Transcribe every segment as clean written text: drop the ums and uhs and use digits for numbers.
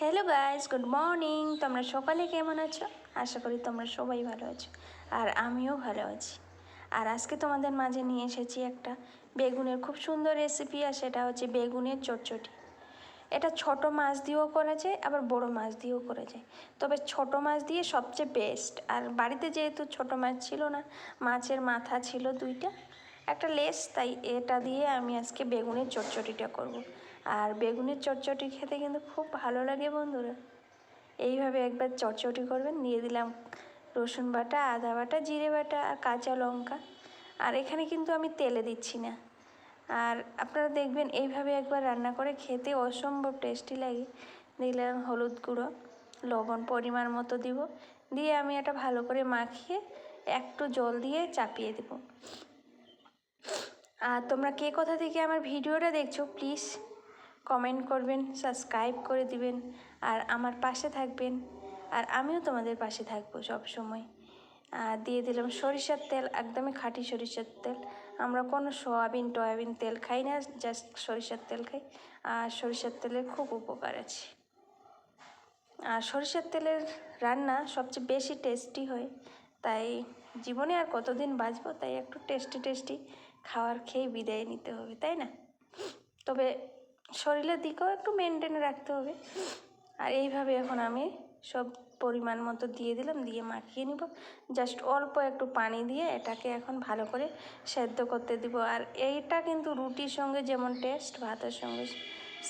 Hello guys, good morning. তোমরা সকালে কেমন আছো? আশা করি তোমরা সবাই ভালো আছো, আর আমিও ভালো আছি। আর আজকে তোমাদের মাঝে নিয়ে এসেছি একটা বেগুনের খুব সুন্দর রেসিপি, আর সেটা হচ্ছে বেগুনের চটচটি। এটা ছোট মাছ দিয়েও করা যায়, আবার বড় মাছ দিয়েও করা যায়, তবে ছোট মাছ দিয়ে সবচেয়ে বেস্ট। আর বাড়িতে যেহেতু ছোট মাছ ছিল না, মাছের মাথা ছিল দুইটা, একটা লেস, তাই এটা দিয়ে আমি আজকে বেগুনের চটচটিটা করব। আর বেগুনের চটচটি খেতে কিন্তু খুব ভালো লাগে বন্ধুরা। এইভাবে একবার চটচটি করবেন। দিয়ে দিলাম রসুন বাটা, আদা বাটা, জিরে বাটা আর কাঁচা লঙ্কা। আর এখানে কিন্তু আমি তেলে দিচ্ছি না। আর আপনারা দেখবেন এইভাবে একবার রান্না করে খেতে অসম্ভব টেস্টি লাগে। দিলাম হলুদ গুঁড়ো, লবণ পরিমাণ মতো দিব, দিয়ে আমি এটা ভালো করে মাখিয়ে একটু জল দিয়ে চাপিয়ে দেব। আর তোমরা কে কোথা থেকে আমার ভিডিওটা দেখছো প্লিজ কমেন্ট করবেন, সাবস্ক্রাইব করে দিবেন, আর আমার পাশে থাকবেন। আর আমিও তোমাদের পাশে থাকবো সব সময়। আর দিয়ে দিলাম সরিষার তেল, একদমই খাঁটি সরিষার তেল। আমরা কোনো সয়াবিন তেল খাই না, জাস্ট সরিষার তেল খাই। আর সরিষার তেলের খুব উপকার আছে। আর সরিষার তেলের রান্না সবচেয়ে বেশি টেস্টি হয়। তাই জীবনে আর কতদিন বাঁচবো, তাই একটু টেস্টি খাবার খেয়ে বিদায় নিতে হবে, তাই না? তবে শরীরের দিকেও একটু মেনটেনে রাখতে হবে। আর এইভাবে এখন আমি সব পরিমাণ মতো দিয়ে দিলাম, দিয়ে মাখিয়ে নিব। জাস্ট অল্প একটু পানি দিয়ে এটাকে এখন ভালো করে সেদ্ধ করতে দিব। আর এইটা কিন্তু রুটির সঙ্গে যেমন টেস্ট, ভাতের সঙ্গে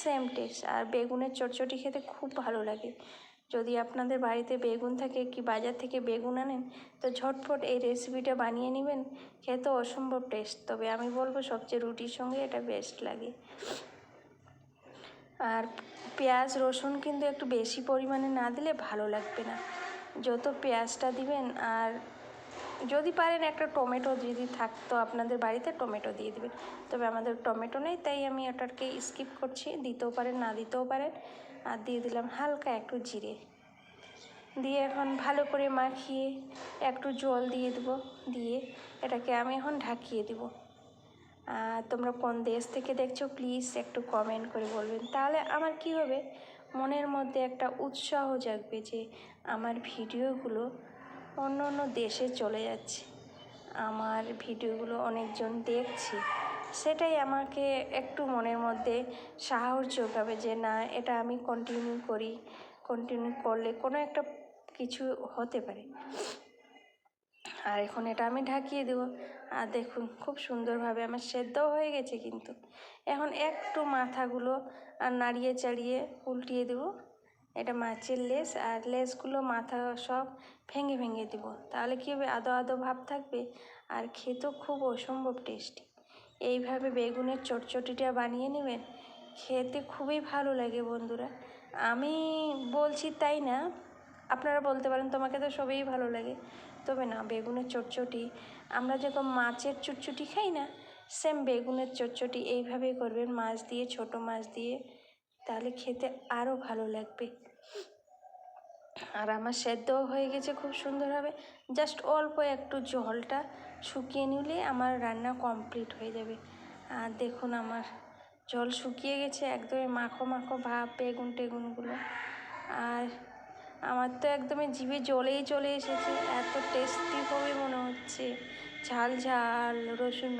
সেম টেস্ট। আর বেগুনের চটচটি খেতে খুব ভালো লাগে। যদি আপনাদের বাড়িতে বেগুন থাকে, কি বাজার থেকে বেগুন আনেন, তো ঝটপট এই রেসিপিটা বানিয়ে নেবেন। খেতে অসম্ভব টেস্ট, তবে আমি বলবো সবচেয়ে রুটির সঙ্গে এটা বেস্ট লাগে। আর পেঁয়াজ রসুন কিন্তু একটু বেশি পরিমাণে না দিলে ভালো লাগবে না। যত পেঁয়াজটা দিবেন, আর যদি পারেন একটা টমেটো যদি থাকতো আপনাদের বাড়িতে, টমেটো দিয়ে দিবেন। তবে আমাদের টমেটো নেই, তাই আমি ওটাকে স্কিপ করছি। দিতেও পারেন, না দিতেও পারেন। আর দিয়ে দিলাম হালকা একটু জিরে, দিয়ে এখন ভালো করে মাখিয়ে একটু জল দিয়ে দেবো। দিয়ে এটাকে আমি এখন ঢাকিয়ে দেবো। তোমরা কোন দেশ থেকে দেখছো প্লিজ একটু কমেন্ট করে বলবেন, তাহলে আমার কি হবে, মনের মধ্যে একটা উৎসাহ জাগবে যে আমার ভিডিওগুলো অন্য অন্য দেশে চলে যাচ্ছে, আমার ভিডিওগুলো অনেকজন দেখছে। সেটাই আমাকে একটু মনের মধ্যে সাহস যোগাবে যে না, এটা আমি কন্টিনিউ করলে কোনো একটা কিছু হতে পারে। আর এখন এটা আমি ঢাকিয়ে দেবো। আর দেখুন খুব সুন্দরভাবে আমার সেদ্ধও হয়ে গেছে। কিন্তু এখন একটু মাথাগুলো আর নাড়িয়ে চাড়িয়ে উল্টিয়ে দেবো। এটা মাছের লেজ, আর লেজগুলো মাথা সব ভেঙে দেবো। তাহলে কী হবে, আদো আদো ভাব থাকবে, আর খেতেও খুব অসম্ভব টেস্টি। এইভাবে বেগুনের চটচটিটা বানিয়ে নেবেন, খেতে খুবই ভালো লাগে বন্ধুরা। আমি বলছি তাই না, আপনারা বলতে পারেন তোমাকে তো সবই ভালো লাগে, তবে না, বেগুনের চটচটি আমরা যেরকম মাছের চটচটি খাই না, সেম বেগুনের চটচটি এইভাবেই করবেন, মাছ দিয়ে, ছোট মাছ দিয়ে, তাহলে খেতে আরও ভালো লাগবে। আর আমার সেদ্ধও হয়ে গেছে খুব সুন্দরভাবে। জাস্ট অল্প একটু জলটা শুকিয়ে নিলে আমার রান্না কমপ্লিট হয়ে যাবে। আর দেখুন আমার জল শুকিয়ে গেছে, একদমই মাখো মাখো ভাব টেগুনগুলো। আর আমার তো একদমই জিভে জলেই চলে এসেছে, এত টেস্টি হবে মনে হচ্ছে। ঝাল ঝাল, রসুন